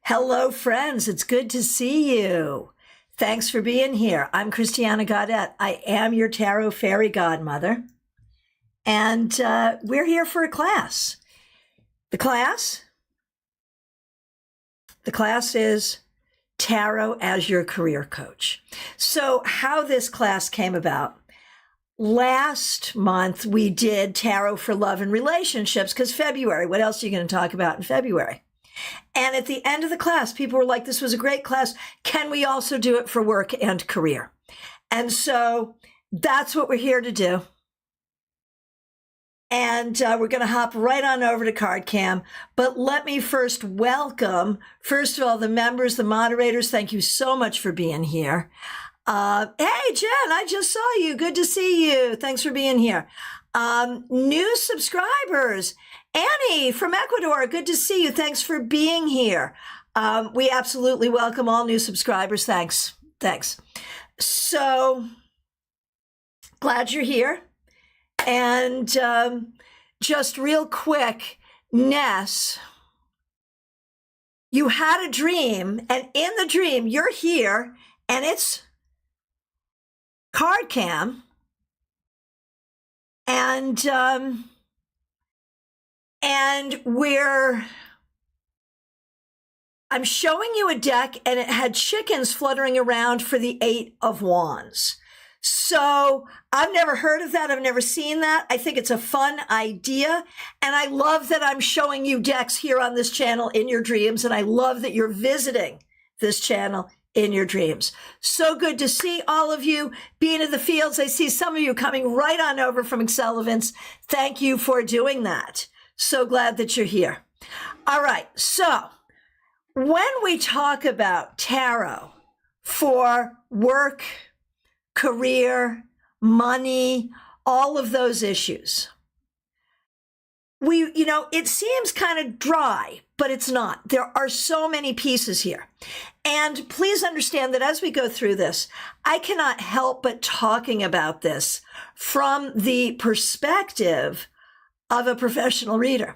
Hello, friends. It's good to see you. Thanks for being here. I'm Christiana Gaudet. I am your tarot fairy godmother. And we're here for a class. The class is Tarot as your career coach. So how this class came about. Last month, we did Tarot for Love and Relationships because February, what else are you going to talk about in February? And at the end of the class, people were like, this was a great class. Can we also do it for work and career? And so that's what we're here to do. And we're going to hop right on over to CardCam. But let me first welcome, first of all, the members, the moderators. Thank you so much for being here. Hey, Jen, I just saw you. Good to see you. Thanks for being here. New subscribers. Annie from Ecuador, good to see you. Thanks for being here. We absolutely welcome all new subscribers. Thanks. So glad you're here. And just real quick, Ness, you had a dream, and in the dream, you're here, and it's CardCam, and I'm showing you a deck, and it had chickens fluttering around for the 8 of Wands. So I've never heard of that. I've never seen that. I think it's a fun idea. And I love that I'm showing you decks here on this channel in your dreams. And I love that you're visiting this channel in your dreams. So good to see all of you being in the fields. I see some of you coming right on over from Excel events. Thank you for doing that. So glad that you're here. All right. So when we talk about tarot for work, career, money, all of those issues, it seems kind of dry, but it's not. There are so many pieces here. And please understand that as we go through this, I cannot help but talking about this from the perspective of a professional reader.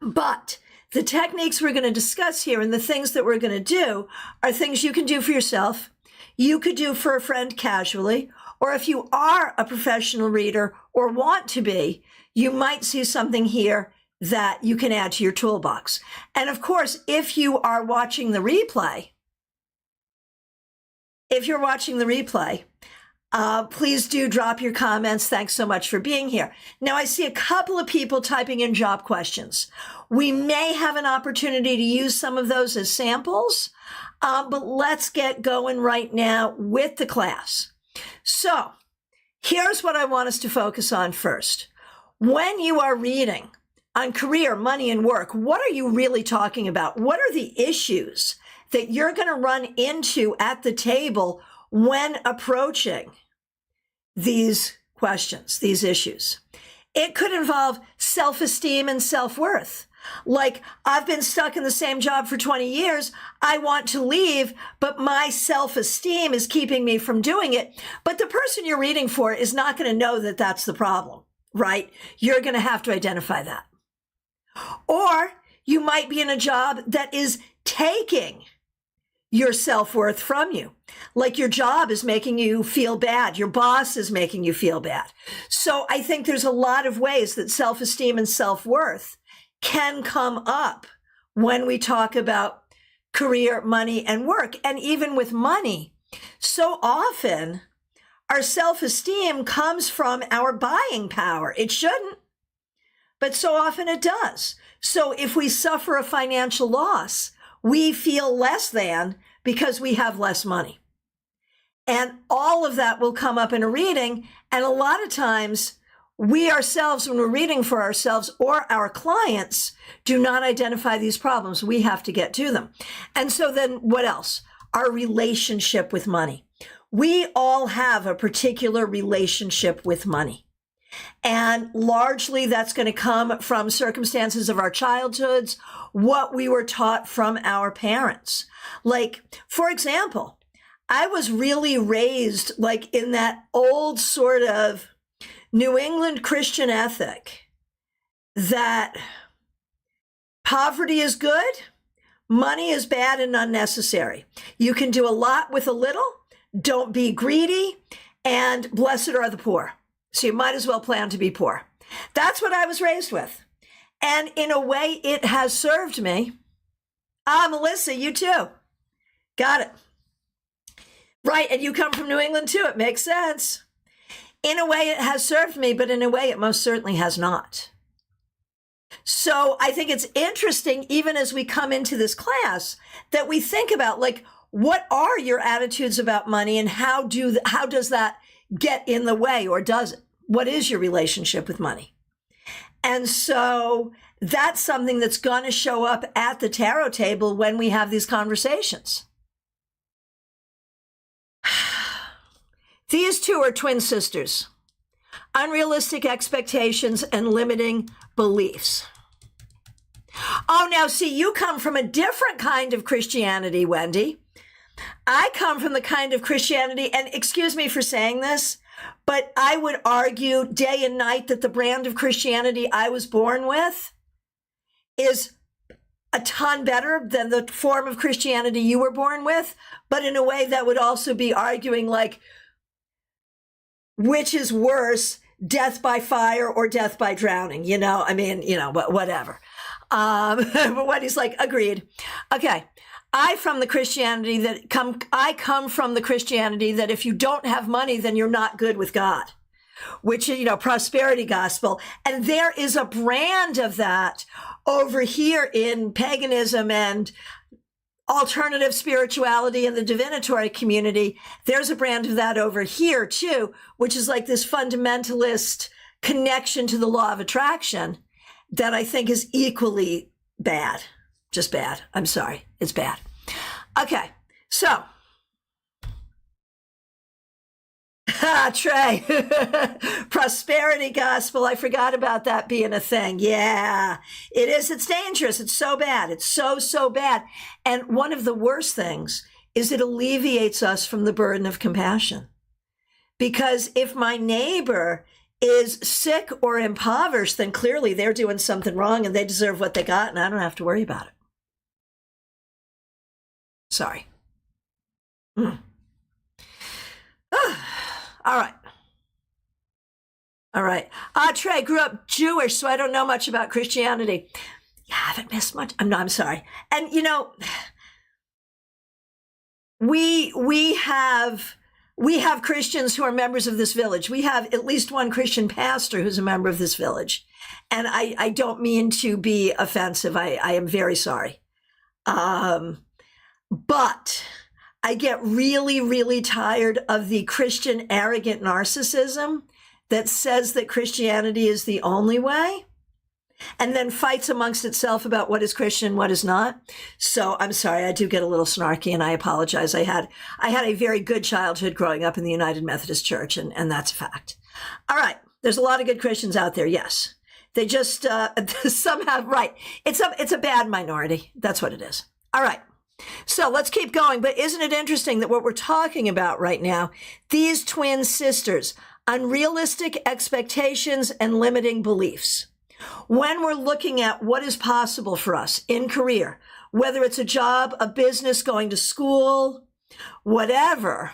But the techniques we're going to discuss here and the things that we're going to do are things you can do for yourself. You could do for a friend casually, or if you are a professional reader or want to be, you might see something here that you can add to your toolbox. And of course, if you are watching the replay, please do drop your comments. Thanks so much for being here. Now, I see a couple of people typing in job questions. We may have an opportunity to use some of those as samples, but let's get going right now with the class. So here's what I want us to focus on first. When you are reading on career, money, and work, what are you really talking about? What are the issues that you're going to run into at the table when approaching these questions, these issues? It could involve self-esteem and self-worth. Like, I've been stuck in the same job for 20 years. I want to leave, but my self-esteem is keeping me from doing it. But the person you're reading for is not going to know that that's the problem, right? You're going to have to identify that. Or you might be in a job that is taking your self-worth from you. Like your job is making you feel bad. Your boss is making you feel bad. So I think there's a lot of ways that self-esteem and self-worth can come up when we talk about career, money, and work. And even with money, so often our self-esteem comes from our buying power. It shouldn't, but so often it does. So if we suffer a financial loss, we feel less than because we have less money. And all of that will come up in a reading. And a lot of times we ourselves, when we're reading for ourselves or our clients, do not identify these problems. We have to get to them. And so then what else? Our relationship with money. We all have a particular relationship with money. And largely that's going to come from circumstances of our childhoods, what we were taught from our parents. Like, for example, I was really raised like in that old sort of New England Christian ethic that poverty is good, Money is bad and unnecessary. You can do a lot with a little. Don't be greedy. And blessed are the poor. So you might as well plan to be poor. That's what I was raised with. And in a way, it has served me. Melissa, you too. Got it. Right, and you come from New England too. It makes sense. In a way, it has served me, but in a way, it most certainly has not. So I think it's interesting, even as we come into this class, that we think about, like, what are your attitudes about money and how does that get in the way, or does it? What is your relationship with money? And so that's something that's going to show up at the tarot table when we have these conversations. These two are twin sisters. Unrealistic expectations and limiting beliefs. Oh, now see, you come from a different kind of Christianity, Wendy. I come from the kind of Christianity, and excuse me for saying this, but I would argue day and night that the brand of Christianity I was born with is a ton better than the form of Christianity you were born with, but in a way that would also be arguing, like, which is worse, death by fire or death by drowning? Whatever. But Wendy's like, agreed. Okay. I come from the Christianity that if you don't have money, then you're not good with God, which is, prosperity gospel. And there is a brand of that over here in paganism and alternative spirituality and the divinatory community. There's a brand of that over here too, which is like this fundamentalist connection to the law of attraction that I think is equally bad. Just bad. I'm sorry. It's bad. Okay. So, Trey, prosperity gospel. I forgot about that being a thing. Yeah, it is. It's dangerous. It's so bad. It's so bad. And one of the worst things is it alleviates us from the burden of compassion. Because if my neighbor is sick or impoverished, then clearly they're doing something wrong and they deserve what they got, and I don't have to worry about it. Sorry. All right. Trey, grew up Jewish, so I don't know much about Christianity. Yeah, I haven't missed much. I'm sorry. And, we have Christians who are members of this village. We have at least one Christian pastor who's a member of this village. And I don't mean to be offensive. I am very sorry. But I get really, really tired of the Christian arrogant narcissism that says that Christianity is the only way and then fights amongst itself about what is Christian and what is not. So I'm sorry, I do get a little snarky and I apologize. I had a very good childhood growing up in the United Methodist Church, and that's a fact. All right. There's a lot of good Christians out there. Yes. They just somehow, right. It's a bad minority. That's what it is. All right. So let's keep going. But isn't it interesting that what we're talking about right now, these twin sisters, unrealistic expectations and limiting beliefs. When we're looking at what is possible for us in career, whether it's a job, a business, going to school, whatever,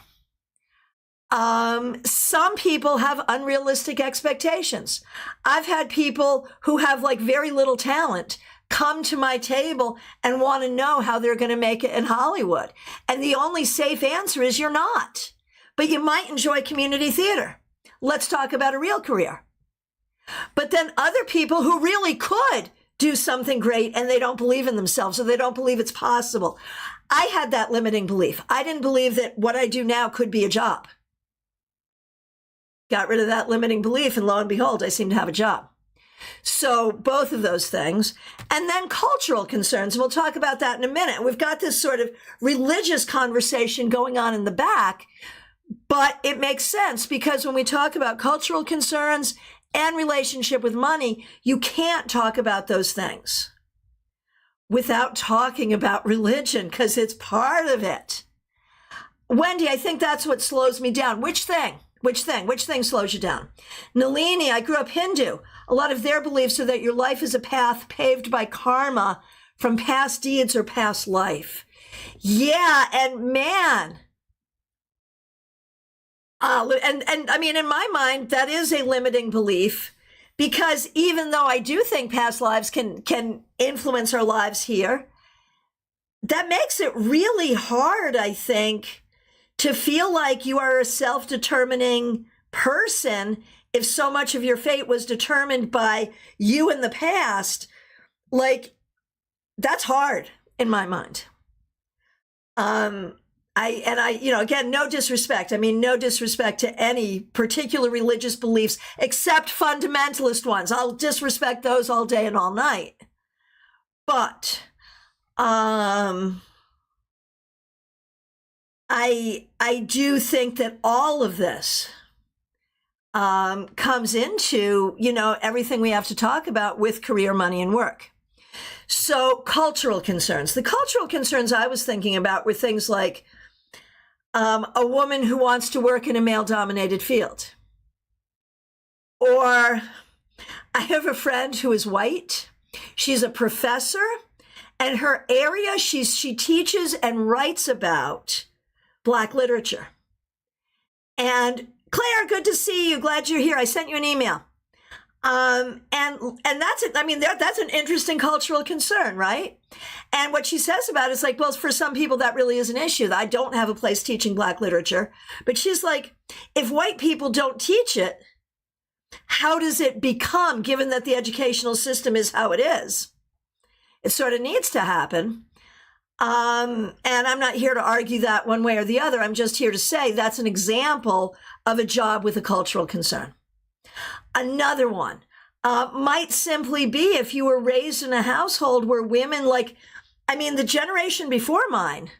some people have unrealistic expectations. I've had people who have like very little talent come to my table and want to know how they're going to make it in Hollywood. And the only safe answer is you're not, but you might enjoy community theater. Let's talk about a real career. But then other people who really could do something great and they don't believe in themselves or they don't believe it's possible. I had that limiting belief. I didn't believe that what I do now could be a job. Got rid of that limiting belief and lo and behold, I seem to have a job. So both of those things. And then cultural concerns. We'll talk about that in a minute. We've got this sort of religious conversation going on in the back, but it makes sense because when we talk about cultural concerns and relationship with money, you can't talk about those things without talking about religion because it's part of it. Wendy, I think that's what slows me down. Which thing? Which thing slows you down? Nalini, I grew up Hindu. A lot of their beliefs are that your life is a path paved by karma from past deeds or past life. Yeah, and man, and I mean, in my mind, that is a limiting belief, because even though I do think past lives can influence our lives here, that makes it really hard, I think, to feel like you are a self-determining person if so much of your fate was determined by you in the past. Like, that's hard in my mind. Again, no disrespect. I mean, no disrespect to any particular religious beliefs except fundamentalist ones. I'll disrespect those all day and all night. But I do think that all of this comes into, everything we have to talk about with career, money, and work. So cultural concerns. The cultural concerns I was thinking about were things like a woman who wants to work in a male-dominated field. Or I have a friend who is white. She's a professor, and her area, she teaches and writes about Black literature. And Claire, good to see you. Glad you're here. I sent you an email. And that's it. I mean, that's an interesting cultural concern, right? And what she says about it is like, well, for some people, that really is an issue. I don't have a place teaching Black literature. But she's like, if white people don't teach it, how does it become, given that the educational system is how it is? It sort of needs to happen. And I'm not here to argue that one way or the other. I'm just here to say that's an example of a job with a cultural concern. Another one might simply be if you were raised in a household where women, the generation before mine,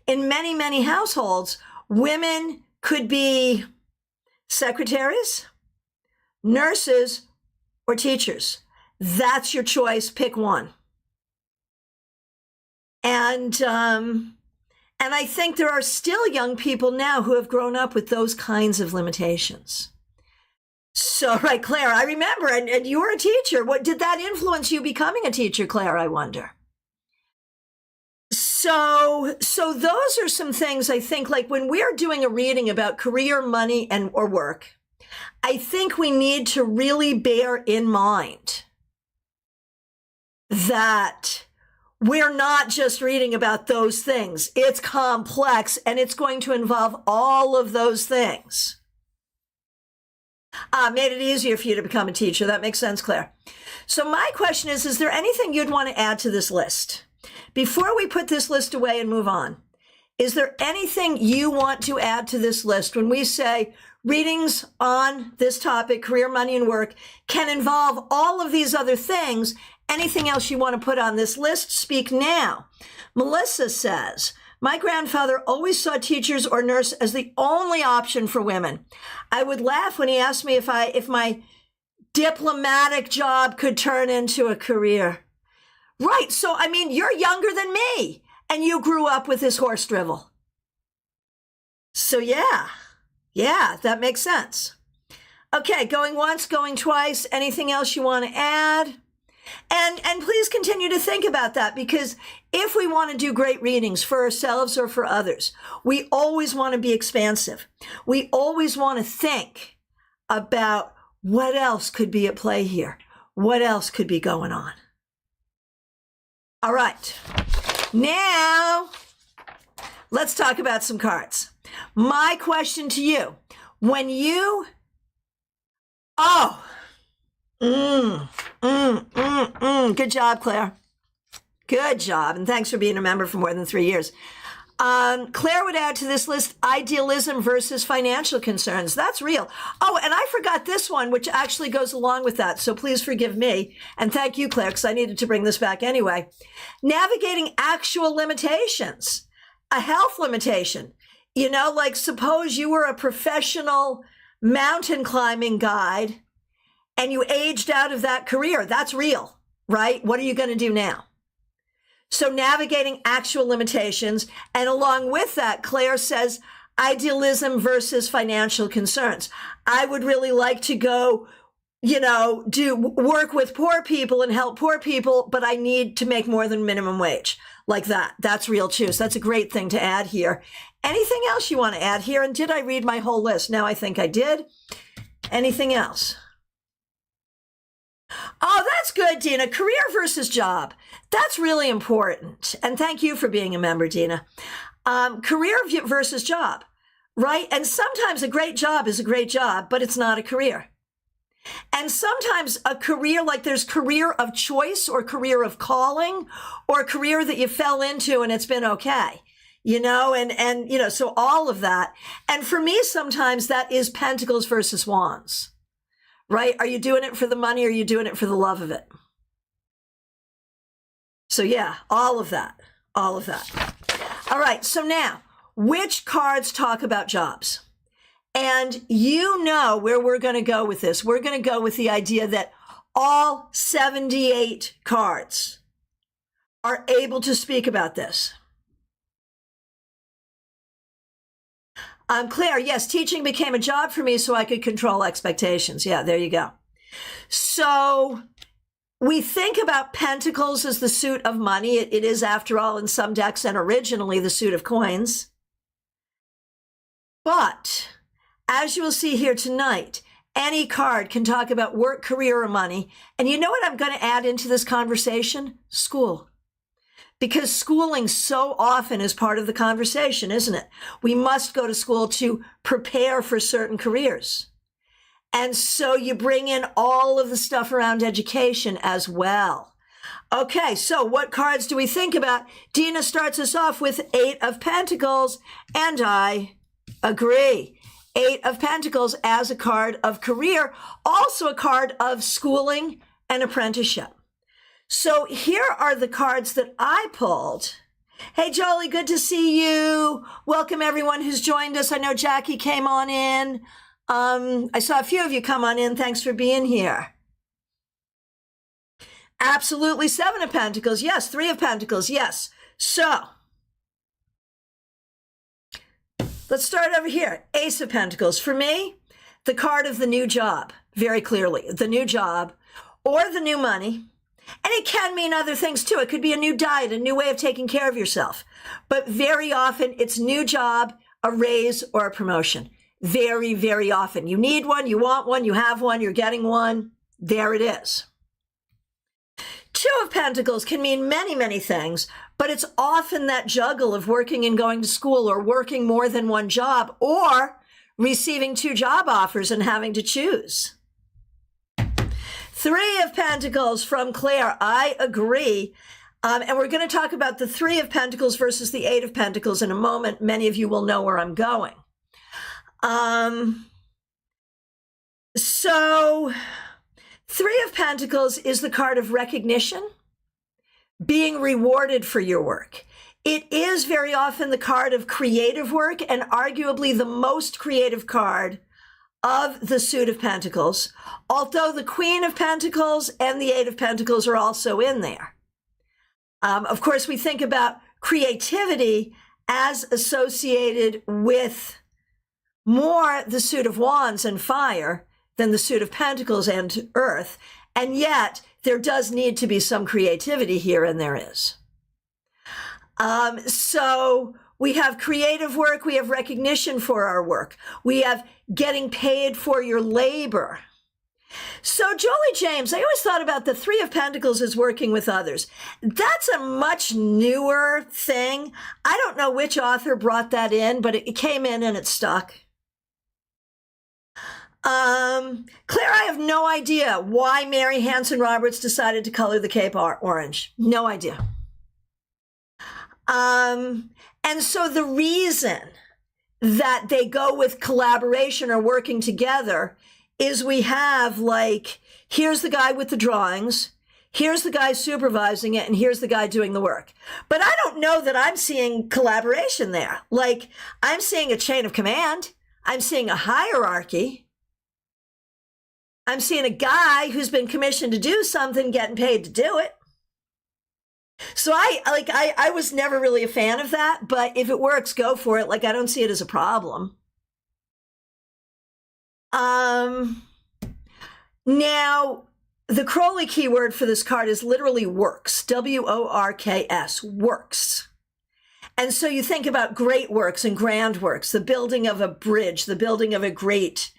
in many, many households, women could be secretaries, nurses, or teachers. That's your choice. Pick one. And I think there are still young people now who have grown up with those kinds of limitations. So, right, Claire, I remember, and you were a teacher. What did that influence you becoming a teacher, Claire, I wonder? So those are some things I think, like when we're doing a reading about career, money, or work, I think we need to really bear in mind that we're not just reading about those things. It's complex, and it's going to involve all of those things. Made it easier for you to become a teacher. That makes sense, Claire. So my question is there anything you'd want to add to this list? Before we put this list away and move on, is there anything you want to add to this list when we say readings on this topic, career, money, and work, can involve all of these other things? Anything else you want to put on this list? Speak now. Melissa says, my grandfather always saw teachers or nurse as the only option for women. I would laugh when he asked me if my diplomatic job could turn into a career. Right. So, I mean, you're younger than me, and you grew up with this horse drivel. So, yeah, that makes sense. Okay, going once, going twice. Anything else you want to add? And please continue to think about that, because if we want to do great readings for ourselves or for others, we always want to be expansive. We always want to think about what else could be at play here. What else could be going on? All right. Now, let's talk about some cards. My question to you, when you... Good job, Claire. Good job. And thanks for being a member for more than 3 years. Claire would add to this list, idealism versus financial concerns. That's real. Oh, and I forgot this one, which actually goes along with that. So please forgive me. And thank you, Claire, because I needed to bring this back anyway. Navigating actual limitations, a health limitation. Like suppose you were a professional mountain climbing guide and you aged out of that career. That's real, right? What are you going to do now? So navigating actual limitations. And along with that, Claire says, idealism versus financial concerns. I would really like to go do work with poor people and help poor people, but I need to make more than minimum wage. Like that. That's real too. So that's a great thing to add here. Anything else you want to add here? And did I read my whole list? No, I think I did. Anything else? Oh, that's good, Dina. Career versus job. That's really important. And thank you for being a member, Dina. Career versus job, right? And sometimes a great job is a great job, but it's not a career. And sometimes a career, like there's career of choice or career of calling or a career that you fell into and it's been okay, so all of that. And for me, sometimes that is pentacles versus wands, right? Are you doing it for the money or are you doing it for the love of it? So yeah, all of that. All right. So now, which cards talk about jobs? And you know where we're going to go with this. We're going to go with the idea that all 78 cards are able to speak about this. Claire, yes, teaching became a job for me so I could control expectations. Yeah, there you go. So we think about pentacles as the suit of money. It is, after all, in some decks and originally the suit of coins. But as you will see here tonight, any card can talk about work, career, or money. And you know what I'm going to add into this conversation? School. Because schooling so often is part of the conversation, isn't it? We must go to school to prepare for certain careers. And so you bring in all of the stuff around education as well. Okay, so what cards do we think about? Dina starts us off with 8 of Pentacles, and I agree. 8 of Pentacles as a card of career, also a card of schooling and apprenticeship. So here are the cards that I pulled. Hey, Jolie, good to see you. Welcome everyone who's joined us. I know Jackie came on in. I saw a few of you come on in. Thanks for being here. Absolutely 7 of Pentacles. Yes. 3 of Pentacles. Yes. So let's start over here. Ace of Pentacles. For me, the card of the new job, very clearly. The new job or the new money. And it can mean other things too. It could be a new diet, a new way of taking care of yourself. But very often it's new job, a raise, or a promotion. Very, very often. You need one, you want one, you have one, you're getting one. There it is. 2 of Pentacles can mean many, many things, but it's often that juggle of working and going to school or working more than one job or receiving 2 job offers and having to choose. 3 of Pentacles from Claire. I agree. And we're going to talk about the 3 of Pentacles versus the 8 of Pentacles in a moment. Many of you will know where I'm going. So 3 of Pentacles is the card of recognition, being rewarded for your work. It is very often the card of creative work and arguably the most creative card of the suit of Pentacles, although the Queen of Pentacles and the 8 of Pentacles are also in there. Of course, we think about creativity as associated with more the suit of Wands and fire than the suit of Pentacles and earth. And yet there does need to be some creativity here, and there is. So we have creative work, we have recognition for our work, we have getting paid for your labor. So Jolie James, I always thought about the 3 of Pentacles as working with others. That's a much newer thing. I don't know which author brought that in, but it came in and it stuck. Claire, I have no idea why Mary Hanson Roberts decided to color the cape orange. No idea. And so the reason that they go with collaboration or working together is we have like, here's the guy with the drawings, here's the guy supervising it, and here's the guy doing the work. But I don't know that I'm seeing collaboration there. Like, I'm seeing a chain of command. I'm seeing a hierarchy. I'm seeing a guy who's been commissioned to do something, getting paid to do it. So I was never really a fan of that, but if it works, go for it. Like, I don't see it as a problem. Now, the Crowley keyword for this card is literally works, W-O-R-K-S, works. And so you think about great works and grand works, the building of a bridge, the building of a great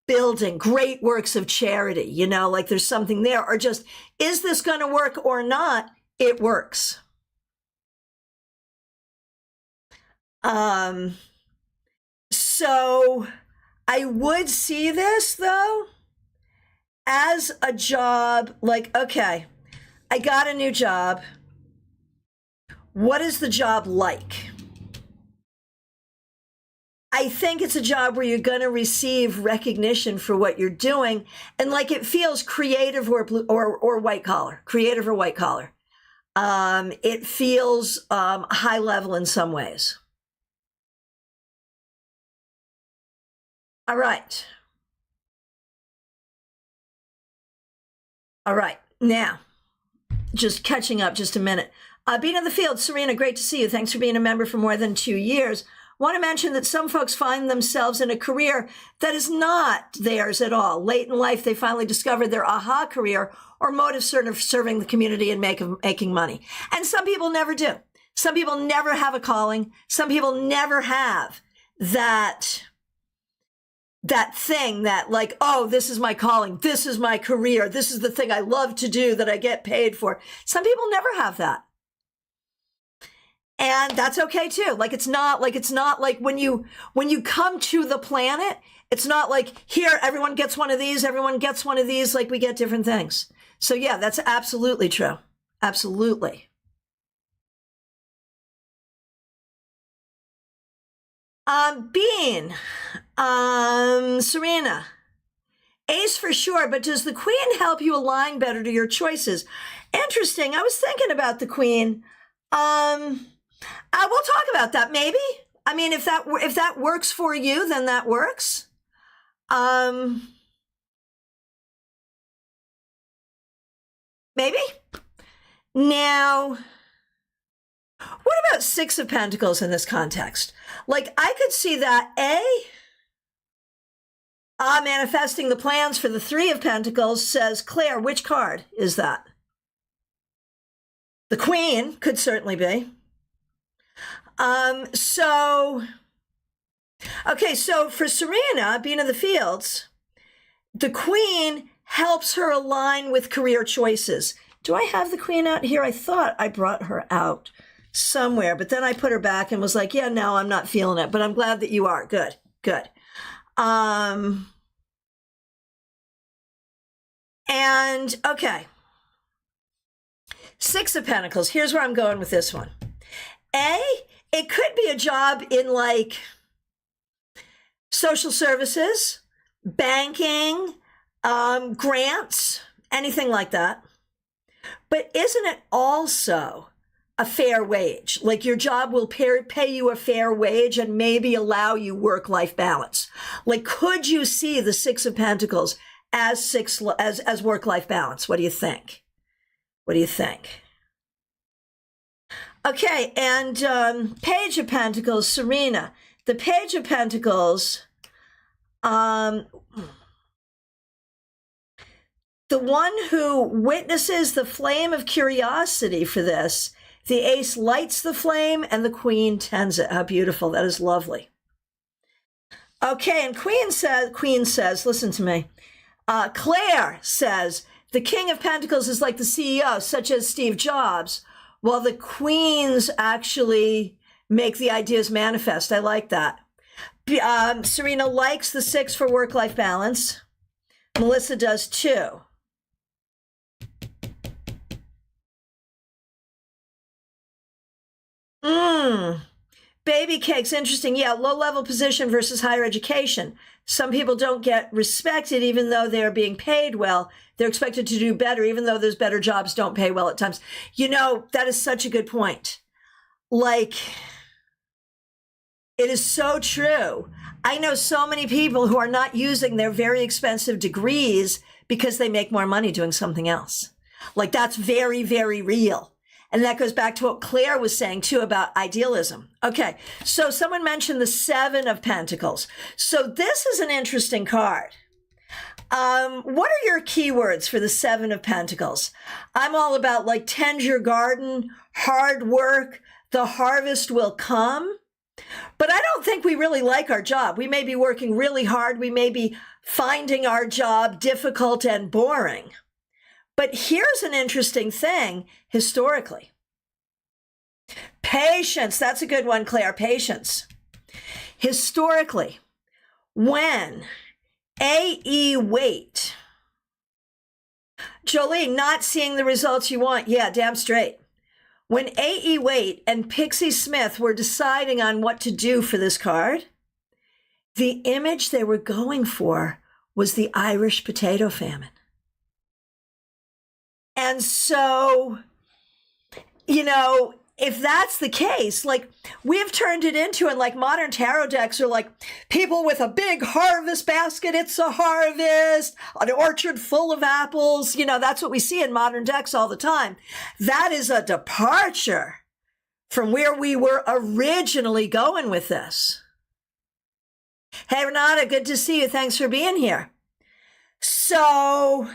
building, great works of charity, you know, like there's something there, or just, is this going to work or not? It works. So I would see this though as a job, like, okay, I got a new job. What is the job like? I think it's a job where you're going to receive recognition for what you're doing. And like, it feels creative or white collar, creative or white collar. It feels high level in some ways. All right. All right. Now, just catching up just a minute. Being in the field, Serena, great to see you. Thanks for being a member for more than 2 years. Want to mention that some folks find themselves in a career that is not theirs at all. Late in life, they finally discovered their aha career or motive serving the community and making money. And some people never do. Some people never have a calling. Some people never have that thing that like, oh, this is my calling. This is my career. This is the thing I love to do that I get paid for. Some people never have that. And that's okay too. Like, it's not like when you come to the planet, it's not like here, everyone gets one of these, like we get different things. So yeah, that's absolutely true. Absolutely. Serena, ace for sure, but does the queen help you align better to your choices? Interesting. I was thinking about the queen. We'll talk about that maybe. I mean, if that works for you, then that works. Maybe. Now, what about Six of Pentacles in this context? Like, I could see that manifesting the plans for the Three of Pentacles says, Claire, which card is that? The Queen could certainly be. So for Serena, being in the fields, the Queen helps her align with career choices. Do I have the Queen out here? I thought I brought her out somewhere, but then I put her back and was like, yeah, no, I'm not feeling it, but I'm glad that you are. Good. And okay. Six of Pentacles. Here's where I'm going with this one. It could be a job in like social services, banking, grants, anything like that. But isn't it also a fair wage? Like, your job will pay you a fair wage and maybe allow you work-life balance. Like, could you see the Six of Pentacles as work-life balance? What do you think? Okay, and Page of Pentacles, Serena. The Page of Pentacles, the one who witnesses the flame of curiosity for this, the ace lights the flame and the queen tends it. How beautiful. That is lovely. Okay, and Queen says, listen to me. Claire says, the King of Pentacles is like the CEO, such as Steve Jobs, while the queens actually make the ideas manifest. I like that. Serena likes the Six for work-life balance. Melissa does too. Baby cakes, interesting. Yeah, low-level position versus higher education. Some people don't get respected even though they're being paid well. They're expected to do better even though those better jobs don't pay well at times. You know, that is such a good point. Like, it is so true. I know so many people who are not using their very expensive degrees because they make more money doing something else. Like, that's very, very real. And that goes back to what Claire was saying, too, about idealism. Okay, so someone mentioned the Seven of Pentacles. So this is an interesting card. What are your keywords for the Seven of Pentacles? I'm all about like tend your garden, hard work, the harvest will come. But I don't think we really like our job. We may be working really hard. We may be finding our job difficult and boring. But here's an interesting thing historically. Patience. That's a good one, Claire. Patience. Historically, when AE wait, Jolie, not seeing the results you want. Yeah, damn straight. When AE Waite and Pixie Smith were deciding on what to do for this card, the image they were going for was the Irish potato famine. And so, you know, if that's the case, like we've turned it into, and like modern tarot decks are like people with a big harvest basket. It's a harvest, an orchard full of apples. You know, that's what we see in modern decks all the time. That is a departure from where we were originally going with this. Hey, Renata, good to see you. Thanks for being here. So,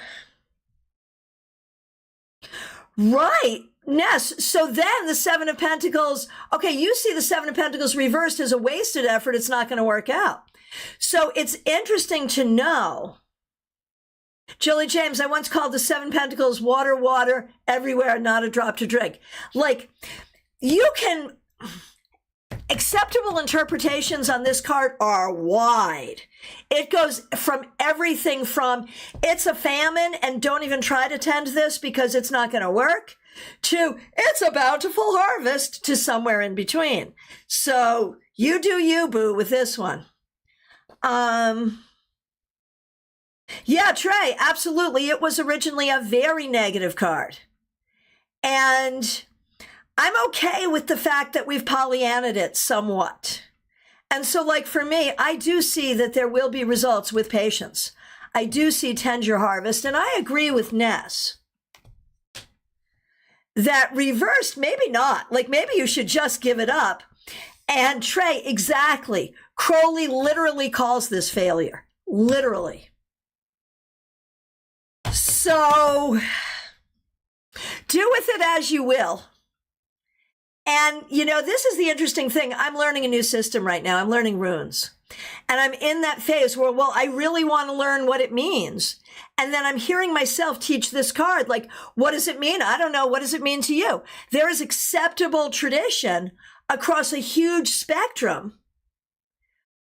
right. Yes. So then the Seven of Pentacles, okay, you see the Seven of Pentacles reversed as a wasted effort. It's not going to work out. So it's interesting to know. Julie James, I once called the Seven Pentacles water, water, everywhere, not a drop to drink. Like you can, acceptable interpretations on this card are wide. It goes from everything from it's a famine and don't even try to tend this because it's not going to work, to it's a bountiful harvest, to somewhere in between. So you do you, boo, with this one. Yeah, Trey, absolutely. It was originally a very negative card. And I'm okay with the fact that we've Pollyannaed it somewhat. And so like for me, I do see that there will be results with patience. I do see tend your harvest. And I agree with Ness that reversed, maybe not. Like maybe you should just give it up. And Trey, exactly. Crowley literally calls this failure. Literally. So do with it as you will. And, you know, this is the interesting thing. I'm learning a new system right now. I'm learning runes. And I'm in that phase where, well, I really want to learn what it means. And then I'm hearing myself teach this card. Like, what does it mean? I don't know. What does it mean to you? There is acceptable tradition across a huge spectrum.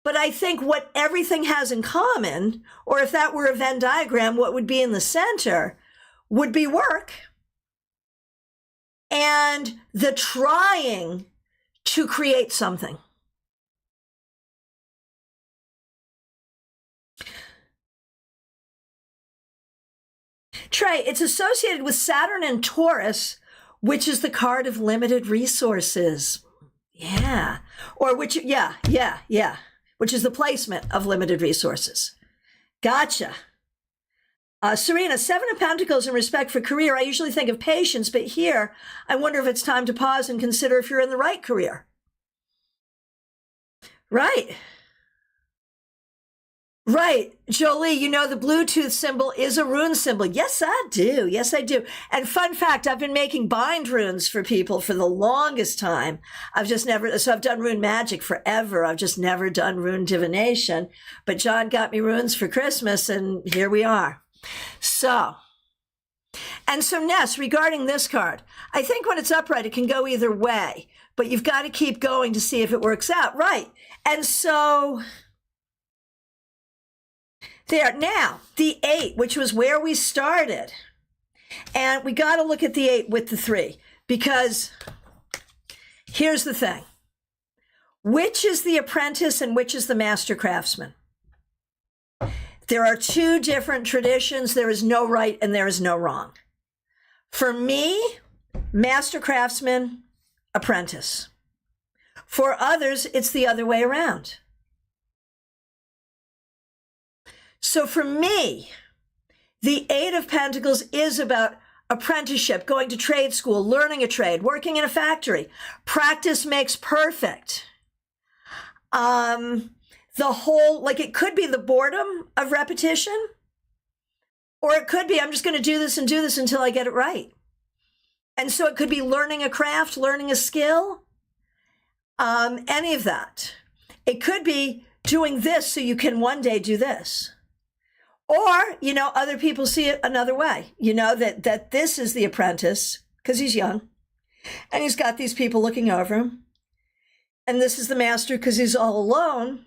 But I think what everything has in common, or if that were a Venn diagram, what would be in the center would be work. And the trying to create something. Trey, it's associated with Saturn and Taurus, which is the card of limited resources. Yeah. Or which, yeah. Which is the placement of limited resources. Gotcha. Serena, Seven of Pentacles in respect for career. I usually think of patience, but here I wonder if it's time to pause and consider if you're in the right career. Right. Right. Jolie, you know the Bluetooth symbol is a rune symbol. Yes, I do. Yes, I do. And fun fact, I've been making bind runes for people for the longest time. I've done rune magic forever. I've just never done rune divination. But John got me runes for Christmas, and here we are. So Ness, regarding this card, I think when it's upright, it can go either way, but you've got to keep going to see if it works out. Right. And so there. Now, the 8, which was where we started. And we got to look at the 8 with the 3, because here's the thing. Which is the apprentice and which is the master craftsman? There are two different traditions. There is no right and there is no wrong. For me, master craftsman, apprentice. For others, it's the other way around. So for me, the 8 of Pentacles is about apprenticeship, going to trade school, learning a trade, working in a factory. Practice makes perfect. The whole, like it could be the boredom of repetition, Or it could be, I'm just going to do this until I get it right. And so it could be learning a craft, learning a skill, any of that. It could be doing this so you can one day do this. Or, other people see it another way, that this is the apprentice because he's young and he's got these people looking over him. And this is the master because he's all alone.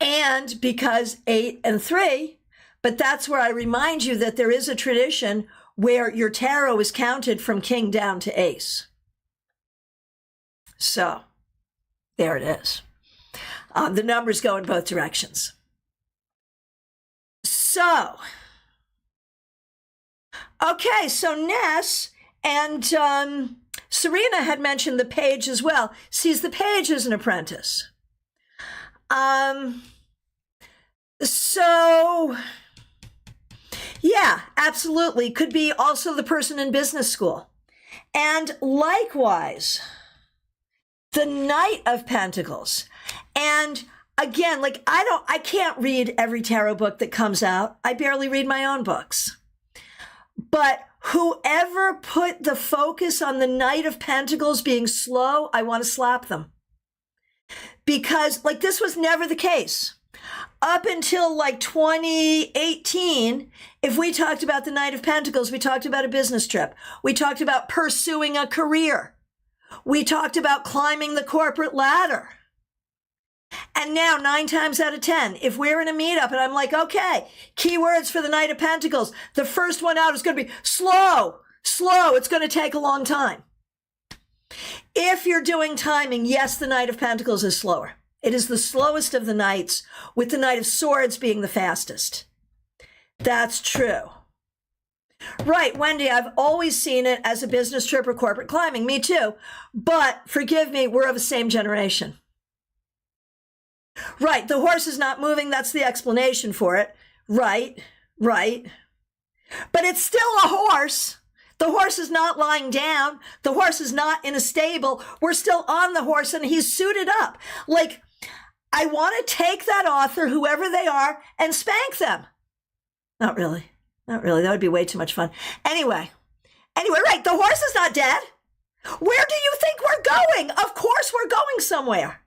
And because 8 and 3, but that's where I remind you that there is a tradition where your tarot is counted from king down to ace. So there it is. The numbers go in both directions. So, okay, so Ness and Serena had mentioned the page as well. Sees the page as an apprentice. So, yeah, absolutely. Could be also the person in business school. And likewise, the Knight of Pentacles. And again, I can't read every tarot book that comes out. I barely read my own books. But whoever put the focus on the Knight of Pentacles being slow, I want to slap them. Because this was never the case. Up until 2018, if we talked about the Knight of Pentacles, we talked about a business trip. We talked about pursuing a career. We talked about climbing the corporate ladder. And now 9 times out of 10, if we're in a meetup and I'm like, okay, keywords for the Knight of Pentacles, the first one out is going to be slow. It's going to take a long time. If you're doing timing, yes, the Knight of Pentacles is slower. It is the slowest of the knights, with the Knight of Swords being the fastest. That's true. Right, Wendy, I've always seen it as a business trip or corporate climbing. Me too. But forgive me, we're of the same generation. Right, the horse is not moving. That's the explanation for it. Right. But it's still a horse. The horse is not lying down. The horse is not in a stable. We're still on the horse and he's suited up. I want to take that author, whoever they are, and spank them. Not really. That would be way too much fun. Anyway, right. The horse is not dead. Where do you think we're going? Of course we're going somewhere.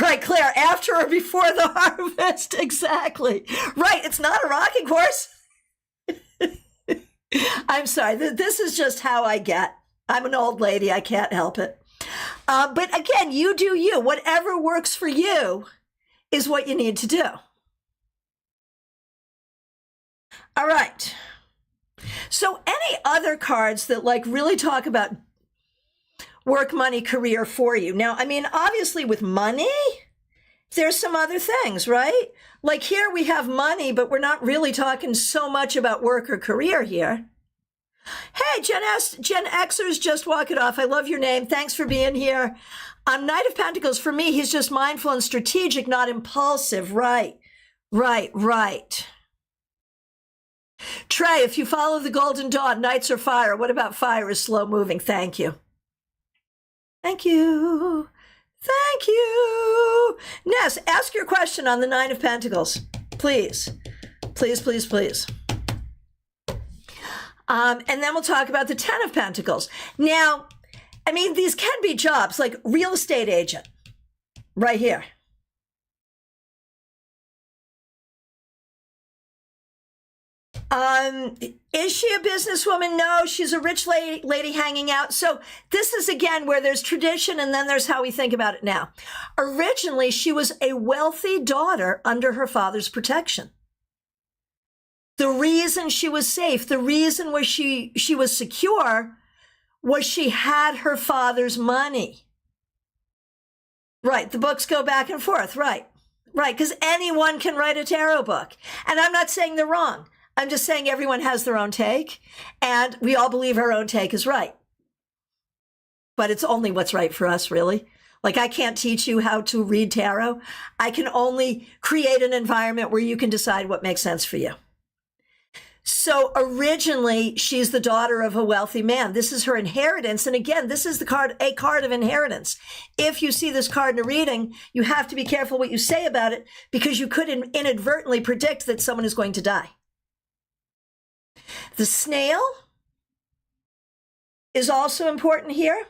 Right, Claire, after or before the harvest. Exactly. Right. It's not a rocking horse. I'm sorry. This is just how I get. I'm an old lady. I can't help it. But again, you do you. Whatever works for you is what you need to do. All right. So any other cards that really talk about work, money, career for you? Now, obviously with money, there's some other things, right? Here we have money, but we're not really talking so much about work or career here. Hey, Gen Xers, just walk it off. I love your name. Thanks for being here. Knight of Pentacles, for me, he's just mindful and strategic, not impulsive. Right. Trey, if you follow the Golden Dawn, Knights are fire. What about fire is slow moving? Thank you. Ness, ask your question on the 9 of Pentacles. Please. And then we'll talk about the 10 of Pentacles. Now, these can be jobs like real estate agent right here. Is she a businesswoman? No, she's a rich lady hanging out. So this is, again, where there's tradition and then there's how we think about it now. Originally, she was a wealthy daughter under her father's protection. The reason she was safe, the reason why she was secure was she had her father's money. Right, the books go back and forth, right, because anyone can write a tarot book. And I'm not saying they're wrong. I'm just saying everyone has their own take, and we all believe our own take is right. But it's only what's right for us, really. I can't teach you how to read tarot. I can only create an environment where you can decide what makes sense for you. So originally, she's the daughter of a wealthy man. This is her inheritance. And again, this is a card of inheritance. If you see this card in a reading, you have to be careful what you say about it because you could inadvertently predict that someone is going to die. The snail is also important here.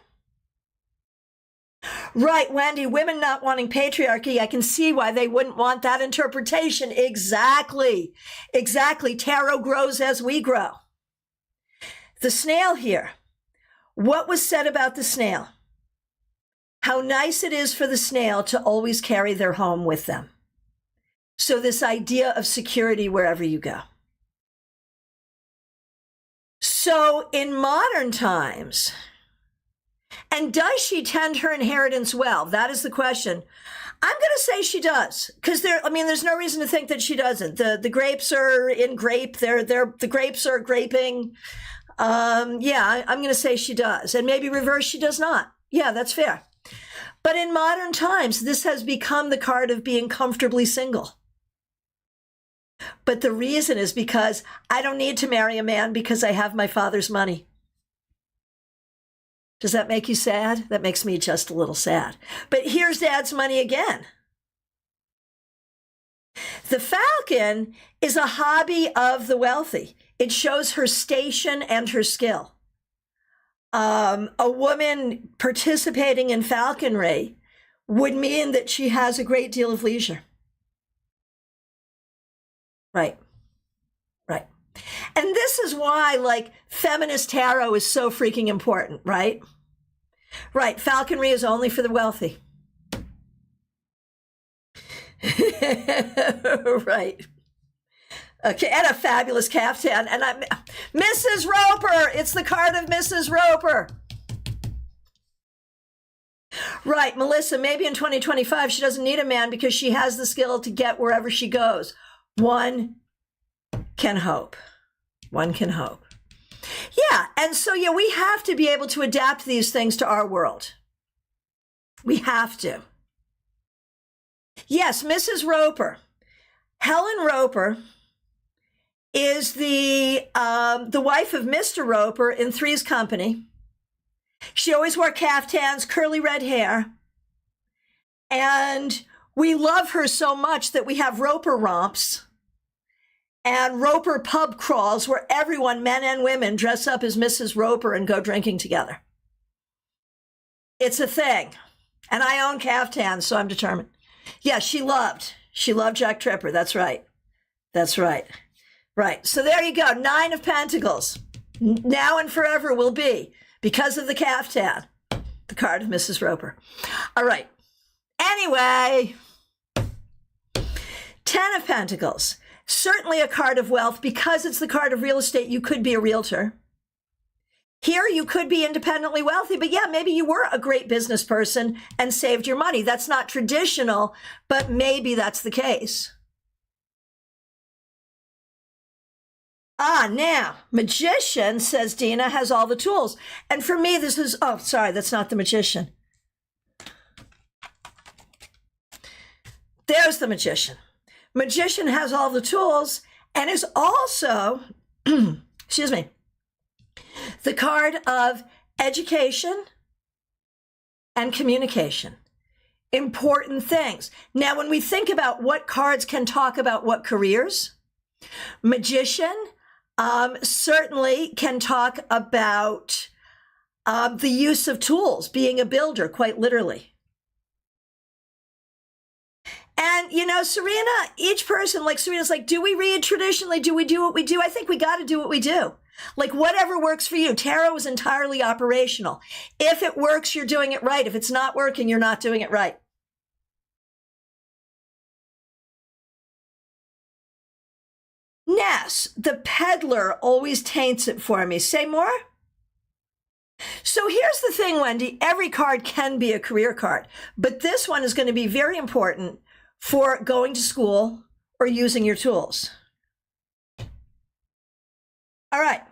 Right, Wendy, women not wanting patriarchy, I can see why they wouldn't want that interpretation. Exactly. Exactly. Tarot grows as we grow. The snail here. What was said about the snail? How nice it is for the snail to always carry their home with them. So this idea of security wherever you go. So in modern times, and does she tend her inheritance well? That is the question. I'm going to say she does, because there's no reason to think that she doesn't. The grapes are in grape. The grapes are graping. I'm going to say she does, and maybe reverse she does not. Yeah, that's fair. But in modern times, this has become the card of being comfortably single. But the reason is because I don't need to marry a man because I have my father's money. Does that make you sad? That makes me just a little sad. But here's Dad's money again. The falcon is a hobby of the wealthy. It shows her station and her skill. A woman participating in falconry would mean that she has a great deal of leisure. Right. Right. And this is why, like, feminist tarot is so freaking important, right? Right. Falconry is only for the wealthy. Right. Okay, and a fabulous caftan. And I'm Mrs. Roper. It's the card of Mrs. Roper. Right, Melissa, maybe in 2025 she doesn't need a man because she has the skill to get wherever she goes. One can hope. One can hope. Yeah, and so we have to be able to adapt these things to our world. We have to. Yes, Mrs. Roper. Helen Roper is the wife of Mr. Roper in Three's Company. She always wore caftans, curly red hair. And we love her so much that we have Roper romps and Roper pub crawls where everyone, men and women, dress up as Mrs. Roper and go drinking together. It's a thing. And I own caftans, so I'm determined. Yeah, she loved Jack Tripper. That's right. That's right. Right. So there you go. 9 of Pentacles. Now and forever will be, because of the caftan, the card of Mrs. Roper. All right. Anyway, 10 of Pentacles. Certainly a card of wealth. Because it's the card of real estate, you could be a realtor. Here, you could be independently wealthy, but yeah, maybe you were a great business person and saved your money. That's not traditional, but maybe that's the case. Now, magician, says Dina, has all the tools. And for me, this is, sorry, that's not the magician. There's the magician. Magician has all the tools and is also, excuse me, the card of education and communication. Important things. Now, when we think about what cards can talk about what careers, magician certainly can talk about the use of tools, being a builder, quite literally. And, Serena, each person, like Serena's like, do we read traditionally? Do we do what we do? I think we got to do what we do. Like, whatever works for you. Tarot is entirely operational. If it works, you're doing it right. If it's not working, you're not doing it right. Ness, the peddler, always taints it for me. Say more. So here's the thing, Wendy. Every card can be a career card, but this one is going to be very important for going to school or using your tools. All right.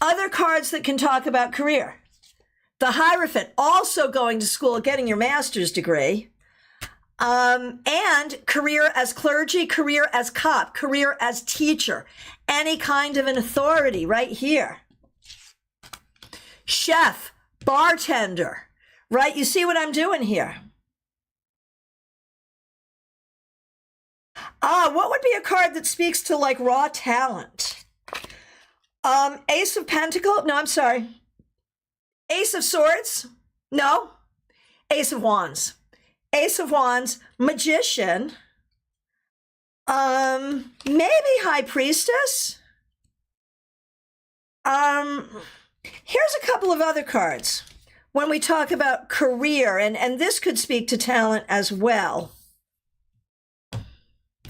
Other cards that can talk about career. The Hierophant, also going to school, getting your master's degree. And career as clergy, career as cop, career as teacher, any kind of an authority right here. Chef, bartender, right? You see what I'm doing here? What would be a card that speaks to like raw talent? Ace of Pentacle. No, I'm sorry. Ace of Swords. No. Ace of Wands. Ace of Wands. Magician. Maybe High Priestess. Here's a couple of other cards when we talk about career, and this could speak to talent as well.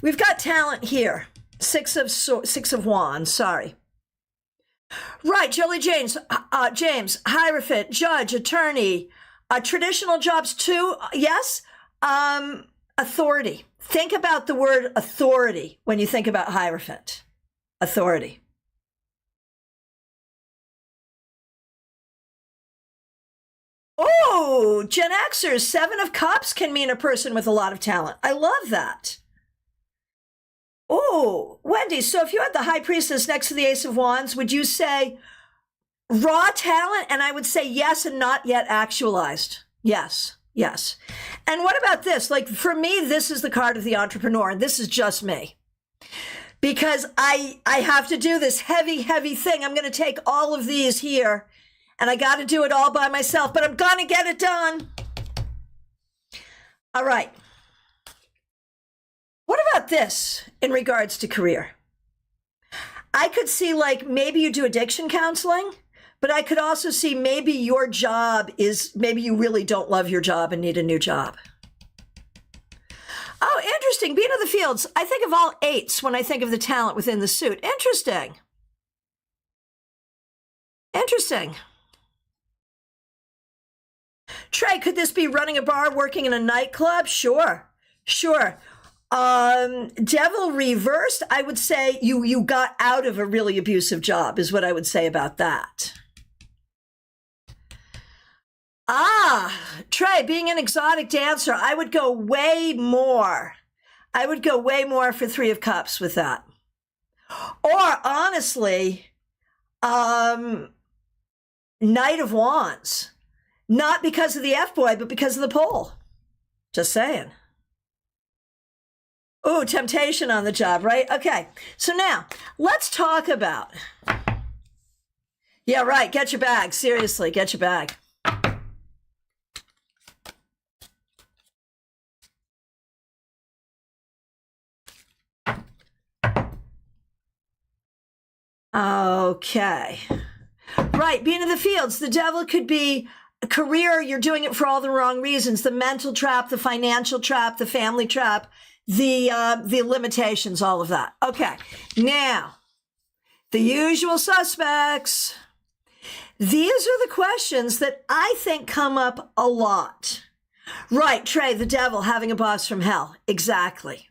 We've got talent here. Six of Wands, sorry. Right, Jolie James, Hierophant, judge, attorney, traditional jobs too, yes. Authority. Think about the word authority when you think about Hierophant. Authority. Oh, Gen Xers, Seven of Cups can mean a person with a lot of talent. I love that. Oh, Wendy, so if you had the High Priestess next to the Ace of Wands, would you say raw talent? And I would say yes, and not yet actualized. Yes, yes. And what about this? Like, for me, this is the card of the entrepreneur, and this is just me. Because I have to do this heavy, heavy thing. I'm going to take all of these here, and I got to do it all by myself, but I'm going to get it done. All right. What about this in regards to career? I could see, like, maybe you do addiction counseling, but I could also see maybe your job is, maybe you really don't love your job and need a new job. Oh, interesting. Being of the Fields. I think of all eights when I think of the talent within the suit. Interesting. Interesting. Trey, could this be running a bar, working in a nightclub? Sure. Sure. Devil reversed, I would say you got out of a really abusive job is what I would say about that. Trey, being an exotic dancer, I would go way more. I would go way more for Three of Cups with that. Or honestly, Knight of Wands. Not because of the F-boy, but because of the pole. Just saying. Oh, temptation on the job, right? Okay, so now let's talk about. Yeah, right, get your bag. Seriously, get your bag. Okay. Right, being in the fields, the devil could be a career, you're doing it for all the wrong reasons. The mental trap, the financial trap, the family trap, the limitations, all of that. Okay, now, the usual suspects. These are the questions that I think come up a lot. Right, Trey, the devil, having a boss from hell. Exactly.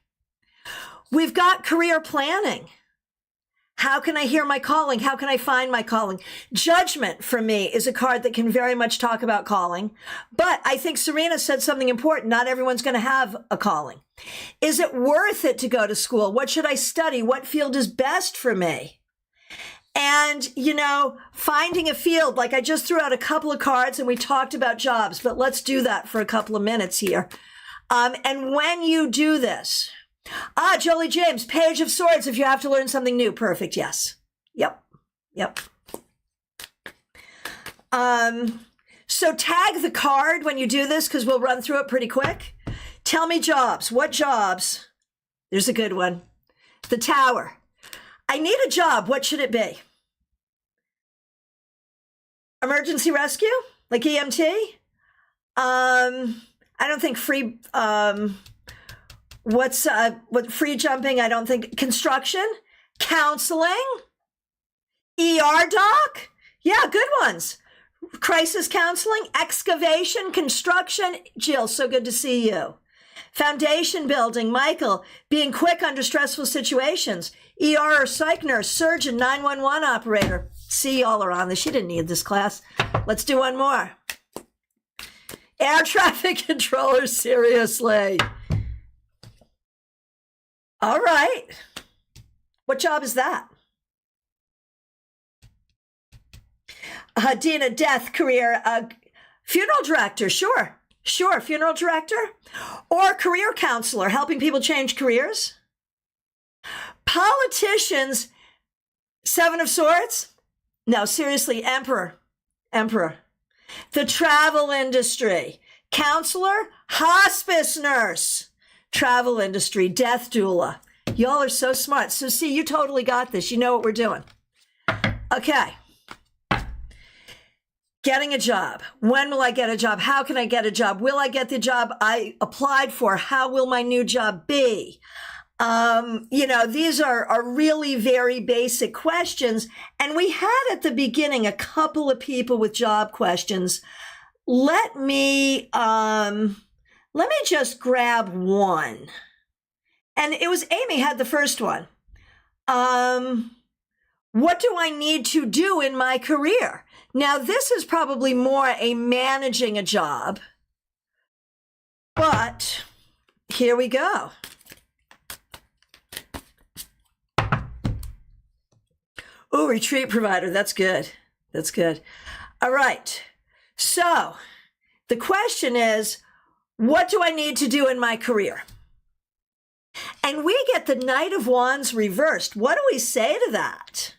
We've got career planning. How can I hear my calling? How can I find my calling? Judgment, for me, is a card that can very much talk about calling. But I think Serena said something important. Not everyone's going to have a calling. Is it worth it to go to school? What should I study? What field is best for me? And, you know, finding a field, like I just threw out a couple of cards and we talked about jobs, but let's do that for a couple of minutes here. And when you do this, Jolie James, Page of Swords, if you have to learn something new. Perfect, yes. Yep. So tag the card when you do this, because we'll run through it pretty quick. Tell me jobs. What jobs? There's a good one. The Tower. I need a job. What should it be? Emergency rescue? Like EMT? I don't think free... what free jumping? I don't think. Construction, counseling, ER doc. Yeah, good ones. Crisis counseling, excavation, construction. Jill, so good to see you. Foundation building, Michael, being quick under stressful situations. ER or psych nurse, surgeon, 911 operator. See, y'all are on this. You didn't need this class. Let's do one more. Air traffic controller, seriously. All right. What job is that? Dina, death, career, funeral director, sure, funeral director. Or career counselor, helping people change careers. Politicians, Seven of Swords. No, seriously, Emperor. The travel industry. Counselor, hospice nurse. Travel industry, death doula. Y'all are so smart. So see, you totally got this. You know what we're doing. Okay. Getting a job. When will I get a job? How can I get a job? Will I get the job I applied for? How will my new job be? These are really very basic questions. And we had at the beginning a couple of people with job questions. Let me just grab one. And it was Amy had the first one. What do I need to do in my career? Now, this is probably more a managing a job, but here we go. Oh, retreat provider. That's good. All right. So the question is, what do I need to do in my career? And we get the Knight of Wands reversed. What do we say to that?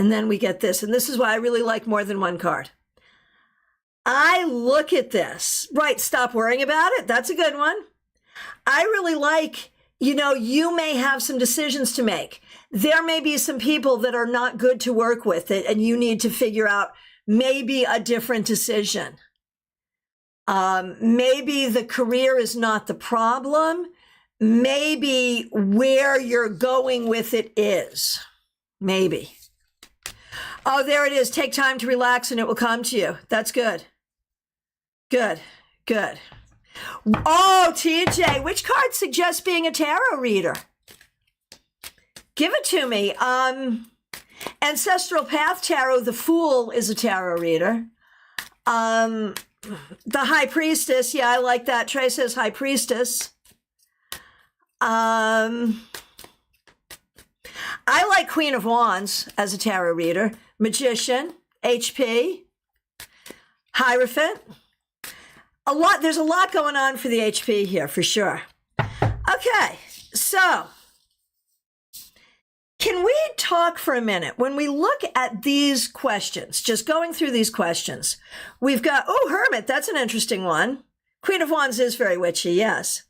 And then we get this, and this is why I really like more than one card. I look at this, right, stop worrying about it. That's a good one. I really like, you may have some decisions to make. There may be some people that are not good to work with it, and you need to figure out maybe a different decision. Maybe the career is not the problem. Maybe where you're going with it is. Maybe. Oh, there it is. Take time to relax and it will come to you. That's good. Good. Oh, TJ, which card suggests being a tarot reader? Give it to me. Ancestral Path Tarot, the Fool is a tarot reader. The High Priestess. Yeah, I like that. Trey says High Priestess. I like Queen of Wands as a tarot reader. Magician, HP, Hierophant. There's a lot going on for the HP here, for sure. Okay, so can we talk for a minute? When we look at these questions, just going through these questions, we've got, Hermit, that's an interesting one. Queen of Wands is very witchy, yes.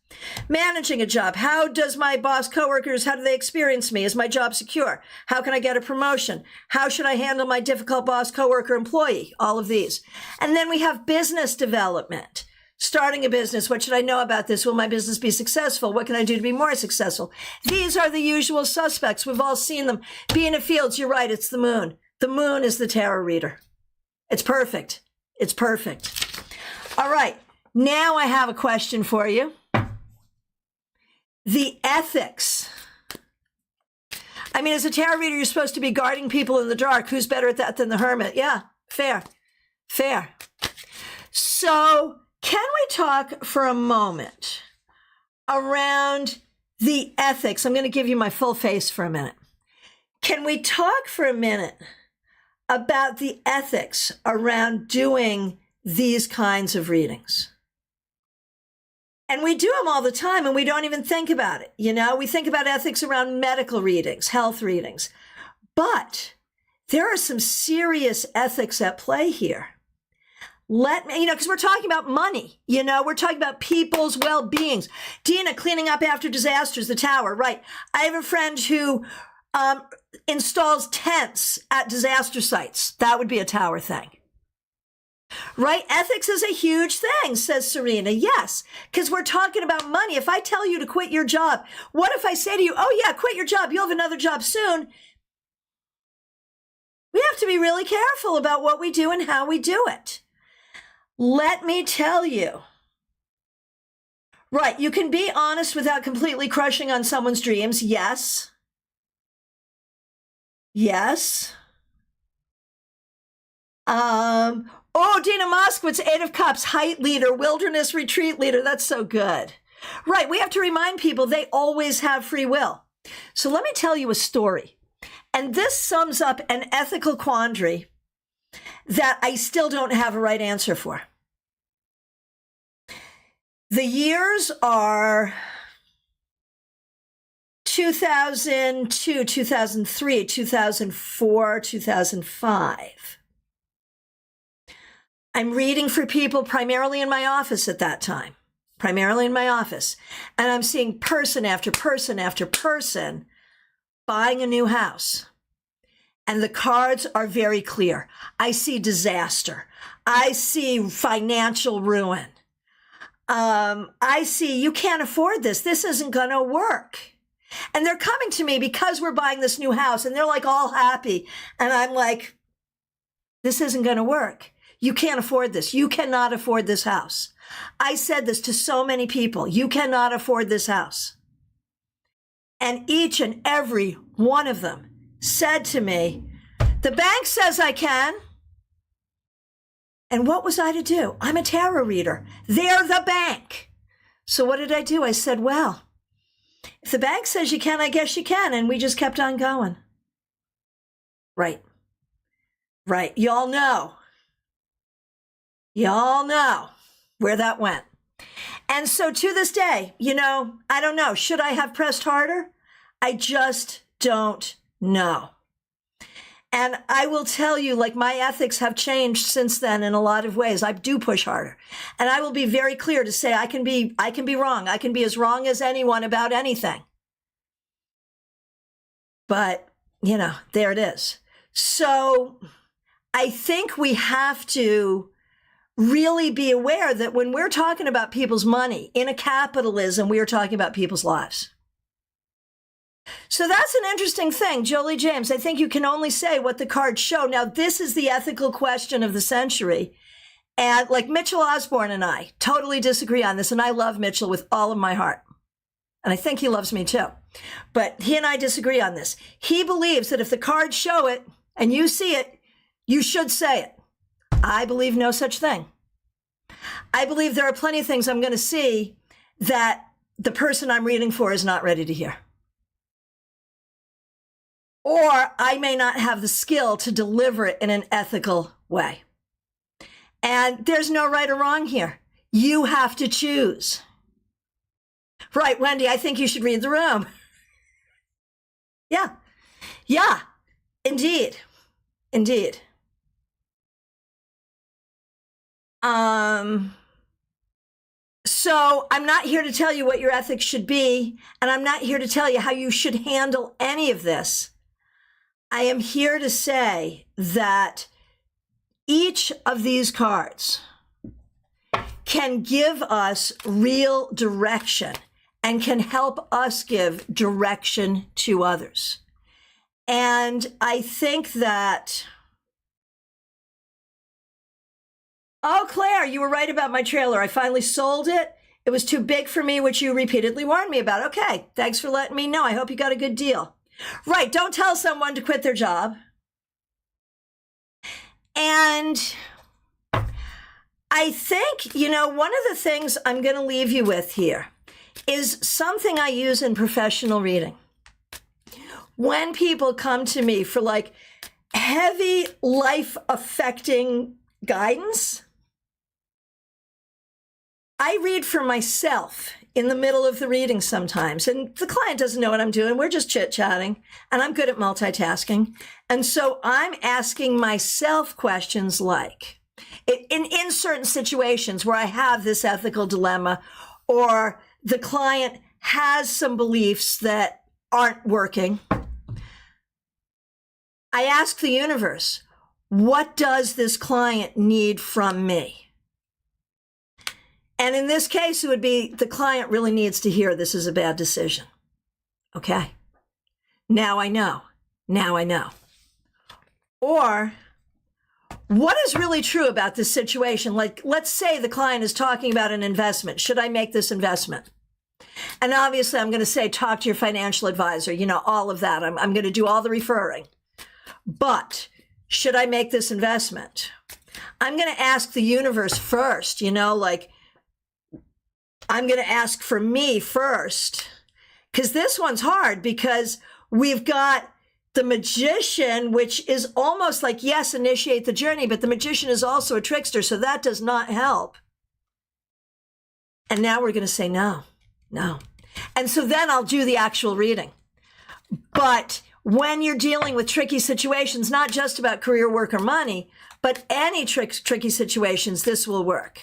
Managing a job. How does my boss coworkers, how do they experience me? Is my job secure? How can I get a promotion? How should I handle my difficult boss, coworker, employee? All of these. And then we have business development. Starting a business. What should I know about this? Will my business be successful? What can I do to be more successful? These are the usual suspects. We've all seen them. Being in fields, you're right. It's the moon. The moon is the tarot reader. It's perfect. All right. Now I have a question for you. The ethics. I mean, as a tarot reader, you're supposed to be guarding people in the dark. Who's better at that than the Hermit? Yeah, fair. So can we talk for a moment around the ethics? I'm going to give you my full face for a minute. Can we talk for a minute about the ethics around doing these kinds of readings? And we do them all the time and we don't even think about it. We think about ethics around medical readings, health readings, but there are some serious ethics at play here. Because we're talking about money, we're talking about people's well-beings. Dina, cleaning up after disasters, the tower, right. I have a friend who installs tents at disaster sites. That would be a tower thing. Right? Ethics is a huge thing, says Serena. Yes, because we're talking about money. If I tell you to quit your job, what if I say to you, oh yeah, quit your job, you'll have another job soon? We have to be really careful about what we do and how we do it. Let me tell you. Right, you can be honest without completely crushing on someone's dreams. Yes. Dina Moskowitz, 8 of Cups, height leader, wilderness retreat leader. That's so good. Right. We have to remind people they always have free will. So let me tell you a story. And this sums up an ethical quandary that I still don't have a right answer for. The years are 2002, 2003, 2004, 2005. I'm reading for people primarily in my office at that time, primarily in my office. And I'm seeing person after person after person buying a new house. And the cards are very clear. I see disaster. I see financial ruin. I see you can't afford this. This isn't going to work. And they're coming to me because we're buying this new house and they're like all happy. And I'm like, this isn't going to work. You can't afford this. You cannot afford this house. I said this to so many people. You cannot afford this house. And each and every one of them said to me, the bank says I can. And what was I to do? I'm a tarot reader. They're the bank. So what did I do? I said, well, if the bank says you can, I guess you can. And we just kept on going. Right. Right. Y'all know where that went. And so to this day, I don't know. Should I have pressed harder? I just don't know. And I will tell you, like, my ethics have changed since then in a lot of ways. I do push harder. And I will be very clear to say I can be wrong. I can be as wrong as anyone about anything. But, there it is. So I think we have to really be aware that when we're talking about people's money in a capitalism, we are talking about people's lives. So that's an interesting thing, Jolie James. I think you can only say what the cards show. Now, this is the ethical question of the century. And like Mitchell Osborne and I totally disagree on this. And I love Mitchell with all of my heart. And I think he loves me too. But he and I disagree on this. He believes that if the cards show it and you see it, you should say it. I believe no such thing. I believe there are plenty of things I'm going to see that the person I'm reading for is not ready to hear. Or I may not have the skill to deliver it in an ethical way. And there's no right or wrong here. You have to choose. Right, Wendy, I think you should read the room. Yeah, indeed. So I'm not here to tell you what your ethics should be, and I'm not here to tell you how you should handle any of this. I am here to say that each of these cards can give us real direction and can help us give direction to others. And I think that, oh, Claire, you were right about my trailer. I finally sold it. It was too big for me, which you repeatedly warned me about. Okay, thanks for letting me know. I hope you got a good deal. Right, don't tell someone to quit their job. And I think, one of the things I'm going to leave you with here is something I use in professional reading. When people come to me for like heavy life-affecting guidance, I read for myself in the middle of the reading sometimes. And the client doesn't know what I'm doing. We're just chit-chatting. And I'm good at multitasking. And so I'm asking myself questions like, in certain situations where I have this ethical dilemma, or the client has some beliefs that aren't working, I ask the universe, what does this client need from me? And in this case, it would be the client really needs to hear this is a bad decision. Okay. Now I know. Or what is really true about this situation? Like, let's say the client is talking about an investment. Should I make this investment? And obviously I'm going to say, talk to your financial advisor, all of that. I'm going to do all the referring. But should I make this investment? I'm going to ask the universe first, I'm going to ask for me first, because this one's hard, because we've got the magician, which is almost like, yes, initiate the journey, but the magician is also a trickster, so that does not help. And now we're going to say no. And so then I'll do the actual reading. But when you're dealing with tricky situations, not just about career, work, or money, but any tricky situations, this will work.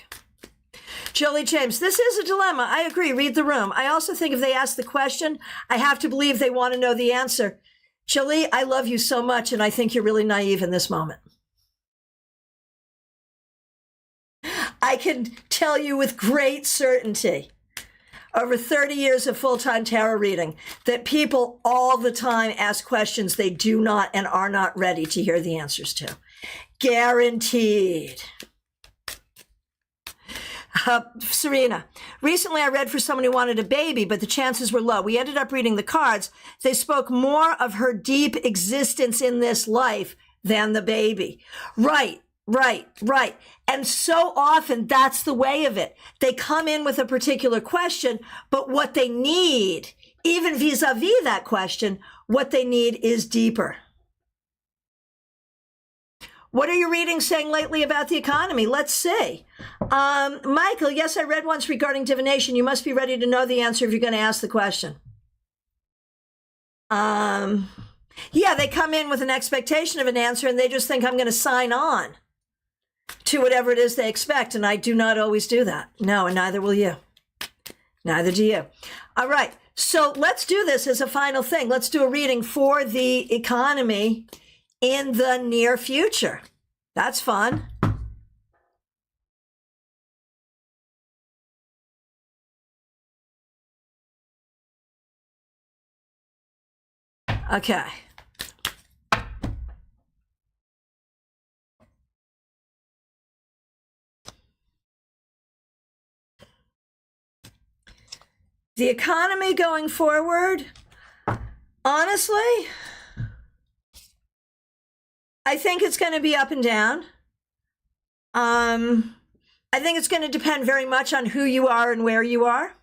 Jolie James, this is a dilemma. I agree. Read the room. I also think if they ask the question, I have to believe they want to know the answer. Jolie, I love you so much, and I think you're really naive in this moment. I can tell you with great certainty, over 30 years of full-time tarot reading, that people all the time ask questions they do not and are not ready to hear the answers to. Guaranteed. Serena, recently I read for someone who wanted a baby, but the chances were low. We ended up reading the cards. They spoke more of her deep existence in this life than the baby. Right. And so often that's the way of it. They come in with a particular question, but what they need, even vis-a-vis that question, what they need is deeper. What are your readings saying lately about the economy? Let's see. Michael, yes, I read once regarding divination. You must be ready to know the answer if you're going to ask the question. Yeah, they come in with an expectation of an answer and they just think I'm going to sign on to whatever it is they expect. And I do not always do that. No, and neither will you. Neither do you. All right. So let's do this as a final thing. Let's do a reading for the economy in the near future. That's fun. Okay. The economy going forward, honestly, I think it's going to be up and down. I think it's going to depend very much on who you are and where you are.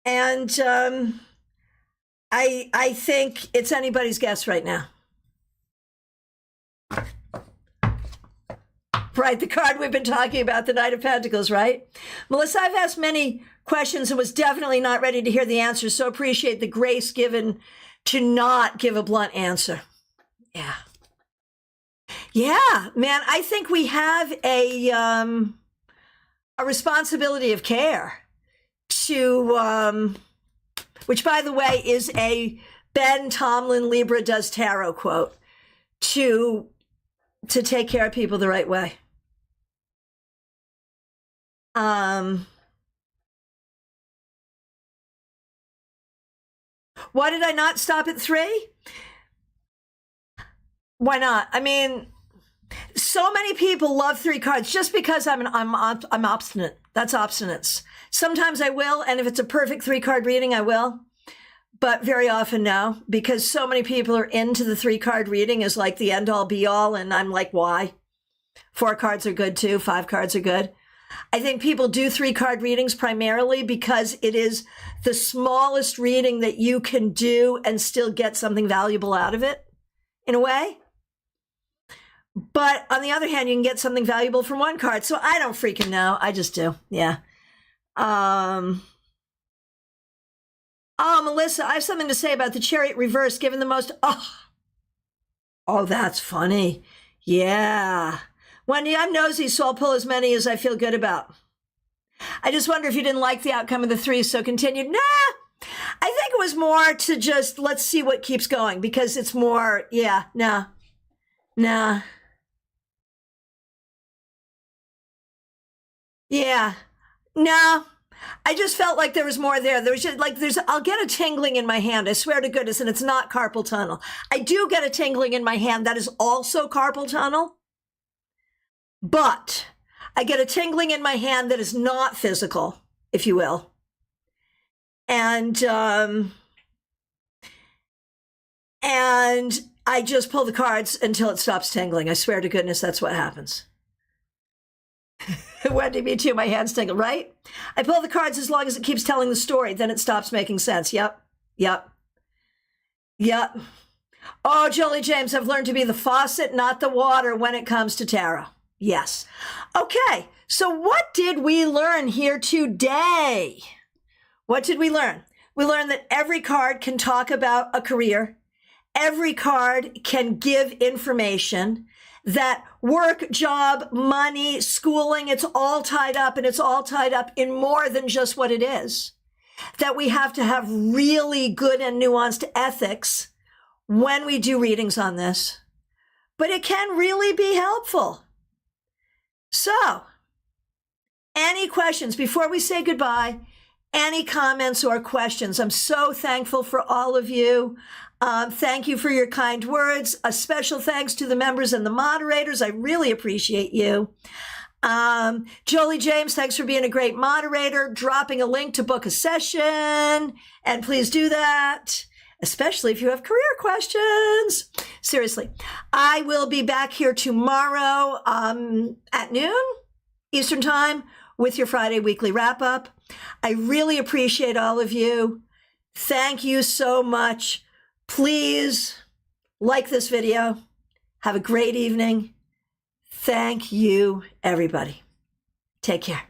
And I think it's anybody's guess right now. Right, the card we've been talking about, the Knight of Pentacles, right? Melissa, I've asked many questions and was definitely not ready to hear the answers, so appreciate the grace given to not give a blunt answer. Yeah. Yeah, man, I think we have a responsibility of care to, which, by the way, is a Ben Tomlin Libra Does Tarot quote, to take care of people the right way. Why did I not stop at 3? Why not? I mean, so many people love 3 cards just because I'm obstinate. That's obstinance. Sometimes I will, and if it's a perfect 3-card reading, I will. But very often no, because so many people are into the 3-card reading as like the end all be all. And I'm like, why? 4 cards are good too. 5 cards are good. I think people do 3-card readings primarily because it is the smallest reading that you can do and still get something valuable out of it, in a way. But on the other hand, you can get something valuable from 1 card. So I don't freaking know. I just do. Yeah. Oh, Melissa, I have something to say about the Chariot reverse, given the most... Oh, that's funny. Yeah. Wendy, I'm nosy, so I'll pull as many as I feel good about. I just wonder if you didn't like the outcome of the 3, so continued. Nah, I think it was more to just, let's see what keeps going, because it's more, yeah, nah. Yeah, no. I just felt like there was more there. There was just like, I'll get a tingling in my hand. I swear to goodness. And it's not carpal tunnel. I do get a tingling in my hand. That is also carpal tunnel. But I get a tingling in my hand that is not physical, if you will. And I just pull the cards until it stops tingling. I swear to goodness, that's what happens. Wendy, me too. My hands tingle, right? I pull the cards as long as it keeps telling the story. Then it stops making sense. Yep. Oh, Jolie James, I've learned to be the faucet, not the water when it comes to tarot. Yes. Okay. So what did we learn here today? What did we learn? We learned that every card can talk about a career. Every card can give information, that work, job, money, schooling, it's all tied up, and it's all tied up in more than just what it is. That we have to have really good and nuanced ethics when we do readings on this. But it can really be helpful. So, any questions before we say goodbye? Any comments or questions? I'm so thankful for all of you. Thank you for your kind words. A special thanks to the members and the moderators. I really appreciate you. Jolie James, thanks for being a great moderator, dropping a link to book a session. And please do that, especially if you have career questions. Seriously, I will be back here tomorrow at noon Eastern Time with your Friday weekly wrap up. I really appreciate all of you. Thank you so much. Please like this video. Have a great evening. Thank you, everybody. Take care.